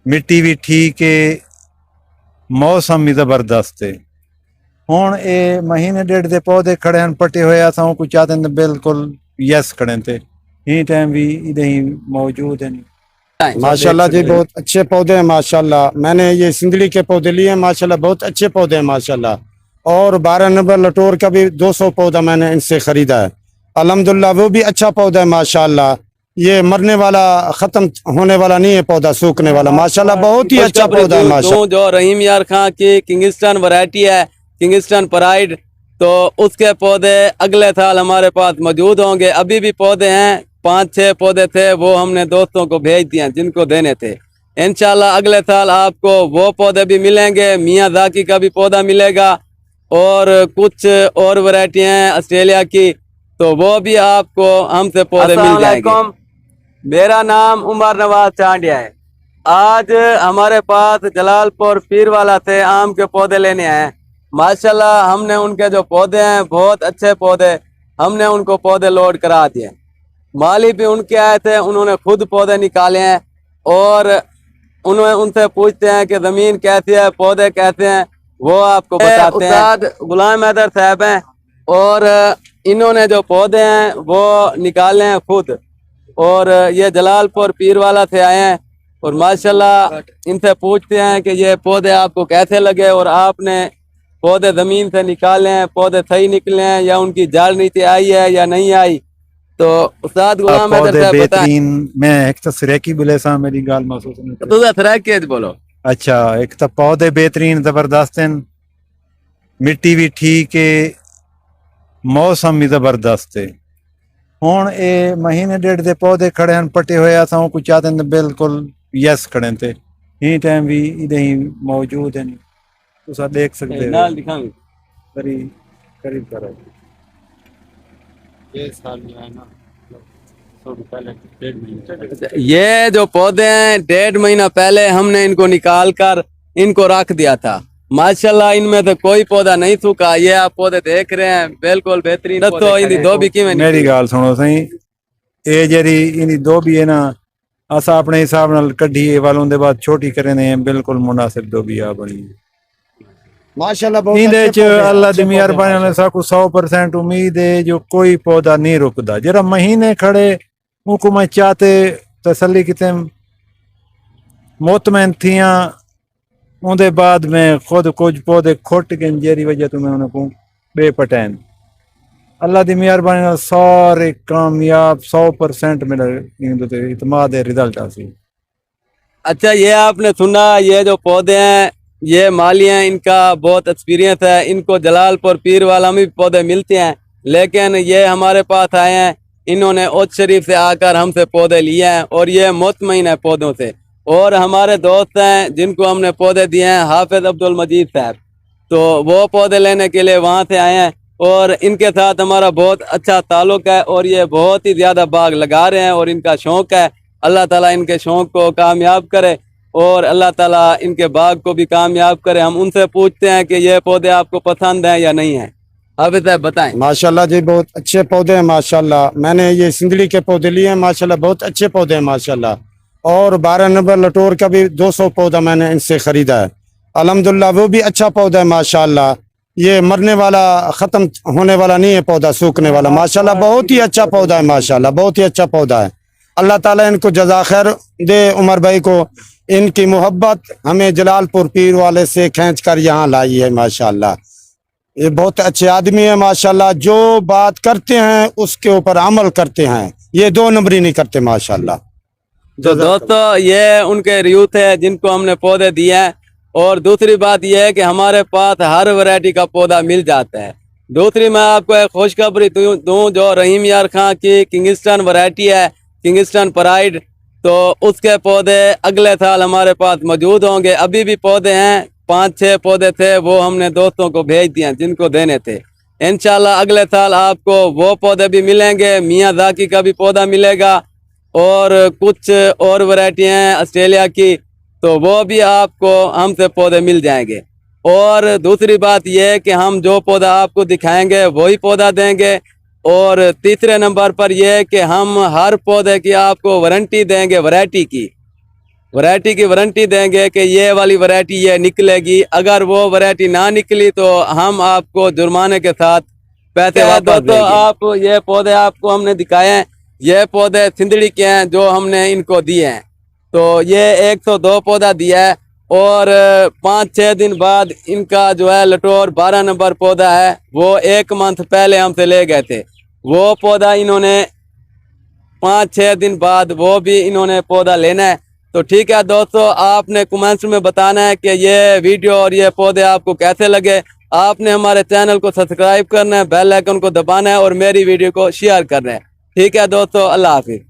ਮਿੱਟੀ ਵੀ ਠੀਕ ਹੈ, ਮੌਸਮ ਵੀ ਜ਼ਬਰਦਸਤ ਹੈ। ਹੁਣ ਇਹ ਮਹੀਨੇ ਡੇਢ ਦੇ ਪੌਦੇ ਖੜੇ ਹਨ ਪੱਟੇ ਹੋਏ ਆ ਤਾਂ ਕੁਝ ਚਾਹते हैं बिल्कुल यस खड़े थे ये टाइम भी इधर ही मौजूद है। माशाल्लाह जी, बहुत अच्छे पौधे हैं माशाल्लाह। मैंने ये सिंदड़ी के पौधे लिए हैं माशाल्लाह, बहुत अच्छे पौधे हैं माशाल्लाह। और 12 नंबर लटोर का भी 200 पौधा मैंने इनसे खरीदा है अल्हम्दुलिल्लाह, वो भी अच्छा पौधा है माशाल्लाह। ये मरने वाला, खत्म होने वाला नहीं है पौधा, सूखने वाला माशाल्लाह, बहुत ही अच्छा पौधा है माशाल्लाह। जो रहीम यार खां की किंगस्टन वैरायटी है, किंगस्टन प्राइड, तो उसके पौधे अगले साल हमारे पास मौजूद होंगे। अभी भी पौधे हैं, 5-6 पौधे थे, वो हमने दोस्तों को भेज दिए जिनको देने थे। इंशाल्लाह अगले साल आपको वो पौधे भी मिलेंगे, मियाज़ाकी का भी पौधा मिलेगा और कुछ और वैरायटी हैं ऑस्ट्रेलिया की, तो वो भी आपको हमसे पौधे मिल जाएंगे। मेरा नाम उमर नवाज चांडिया है। आज हमारे पास जलालपुर पीरवाला से आम के पौधे लेने आए हैं। माशाल्लाह हमने उनके जो पौधे हैं बहुत अच्छे पौधे, हमने उनको पौधे लोड करा दिए। माली भी उनके आए थे, उन्होंने खुद पौधे निकाले हैं और उनसे पूछते हैं कि ज़मीन कैसी है, पौधे कैसे हैं, वो आपको बताते हैं। उस्ताद गुलाम हैदर साहब हैं और इन्होंने जो पौधे हैं वो निकाले हैं खुद, और ये जलालपुर पीरवाला से आए हैं। और माशाल्लाह इनसे पूछते हैं कि ये पौधे आपको कैसे लगे और आपने पौधे ज़मीन से निकाले हैं, पौधे सही निकले हैं या उनकी जड़ नीचे आई है या नहीं आई। तो उस्ताद गुलाम हैदर साहब बताएं। मैं एक तो सरेकी बोले सा मेरी गाल महसूस नहीं तो सराकी बोलो। अच्छा, एक तो पौधे बेहतरीन जबरदस्त हैं, मिट्टी भी ठीक है, मौसम भी जबरदस्त है। ਹੁਣ ਇਹ ਮਹੀਨੇ ਡੇਢ ਦੇ ਪੌਦੇ ਖੜੇ ਹਨ ਪੱਟੇ ਹੋਏ ਆ ਤਾਂ ਕੁਝ ਚਾਹते हैं बिल्कुल यस खड़े थे ये टाइम भी इधर ही मौजूद है। तुसा देख सकते हो नाल दिखाऊं करीब करीब करो ये साल में है ना, ये जो पौधे हैं 1.5 महीना पहले हमने इनको निकाल कर इनको रख दिया था। माशाल्लाह इनमें से कोई पौधा नहीं सूखा। ये आप पौधे देख रहे हैं बिल्कुल बेहतरीन। तो इनकी दो भी किवें मेरी गाल सुनो सही, ये जरी इनकी दो भी है ना असा अपने हिसाब नाल कढ़ी वालों दे बाद छोटी करे ने बिल्कुल मुनासिब दो भी आ बनी माशाल्लाह। बहुत इनदे अच्छे च पौधे हैं, अल्लाह दी अच्छे मेहरबानी पौधे हैं। नाल साकू 100% उम्मीद है जो कोई पौधा नहीं रुकदा। जरा महीने खड़े उनको मैं चाहते तसल्ली किते मुतमैन थियां उनके बाद में खुद कुछ पौधे खुट गए जेरी वजह तो मैं उनको बेपटैन अल्लाह दी मेहरबानी नाल सारे कामयाब 100% मेरा इतमाद रिजल्ट आसी। अच्छा, ये आपने सुना, ये जो पौधे हैं ये माली हैं, इनका बहुत एक्सपीरियंस है। इनको जलालपुर पीरवाला में भी पौधे मिलते हैं, लेकिन ये हमारे पास आए हैं, इन्होंने उच शरीफ से आकर हमसे पौधे लिए हैं और ये मुतमईन है पौधों से। और हमारे दोस्त हैं जिनको हमने पौधे दिए हैं, हाफिज अब्दुल मजीद साहब, तो वो पौधे लेने के लिए वहाँ से आए हैं और इनके साथ हमारा बहुत अच्छा ताल्लुक़ है और ये बहुत ही ज़्यादा बाग लगा रहे हैं और इनका शौक़ है। अल्लाह ताला इनके शौक़ को कामयाब करे और अल्लाह ताला इनके बाग को भी कामयाब करे। हम उनसे पूछते हैं कि ये पौधे आपको पसंद हैं या नहीं हैं। हाफिज साहब बताएं। माशाल्लाह जी, बहुत अच्छे पौधे हैं माशाल्लाह। मैंने ये सिंदड़ी के पौधे लिए हैं माशाल्लाह, बहुत अच्छे पौधे हैं माशाल्लाह। और 12 नंबर लटोर का भी 200 पौधा मैंने इनसे खरीदा है अल्हम्दुलिल्लाह, वो भी अच्छा पौधा है माशाल्लाह। ये मरने वाला, खत्म होने वाला नहीं है पौधा, सूखने वाला माशाल्लाह, बहुत ही अच्छा पौधा है माशाल्लाह, बहुत ही अच्छा पौधा है। अल्लाह ताला इनको जज़ा खैर दे। उमर भाई को इनकी मोहब्बत हमें जलालपुर पीर वाले से खींच कर यहाँ लाई है माशाल्लाह। ये बहुत अच्छे आदमी है माशाल्लाह, जो बात करते हैं उसके ऊपर अमल करते हैं, ये 2 नंबरी नहीं करते माशाल्लाह। तो दोस्तों ये उनके रिव्यू थे जिनको हमने पौधे दिए हैं। और दूसरी बात यह है कि हमारे पास हर वैरायटी का पौधा मिल जाता है। दूसरी मैं आपको एक खुशखबरी दूँ, जो रहीम यार खां की किंगस्टन वैरायटी है, किंगस्टन प्राइड, तो उसके पौधे अगले साल हमारे पास मौजूद होंगे। अभी भी पौधे हैं, 5-6 पौधे थे, वो हमने दोस्तों को भेज दिए जिनको देने थे। इंशाल्लाह अगले साल आपको वो पौधे भी मिलेंगे, मियाज़ाकी का भी पौधा मिलेगा और कुछ और वैरायटी हैं ऑस्ट्रेलिया की, तो वो भी आपको हमसे पौधे मिल जाएंगे। और दूसरी बात यह है कि हम जो पौधा आपको दिखाएंगे वही पौधा देंगे। और तीसरे नंबर पर यह है कि हम हर पौधे की आपको वारंटी देंगे वैरायटी की। वैरायटी की वारंटी देंगे कि ये वाली वैरायटी ये निकलेगी। अगर वो वैरायटी ना निकली तो हम आपको जुर्माने के साथ पैसे वापस वापस दोस्तों देंगे। आप ये पौधे आपको हमने दिखाए हैं, ये पौधे सिंदड़ी के हैं जो हमने इनको दिए हैं। तो ये 102 पौधा दिया है और 5-6 दिन बाद इनका जो है लटोर 12 नंबर पौधा है वो 1 मंथ पहले हमसे ले गए थे। वो पौधा इन्होंने 5-6 दिन बाद वो भी इन्होंने पौधा लेना है। तो ठीक है दोस्तों, आपने कमेंट्स में बताना है कि ये वीडियो और ये पौधे आपको कैसे लगे। आपने हमारे चैनल को सब्सक्राइब करना है, बेल आइकन को दबाना है और मेरी वीडियो को शेयर करना है। ठीक है दोस्तों, अल्लाह हाफिज।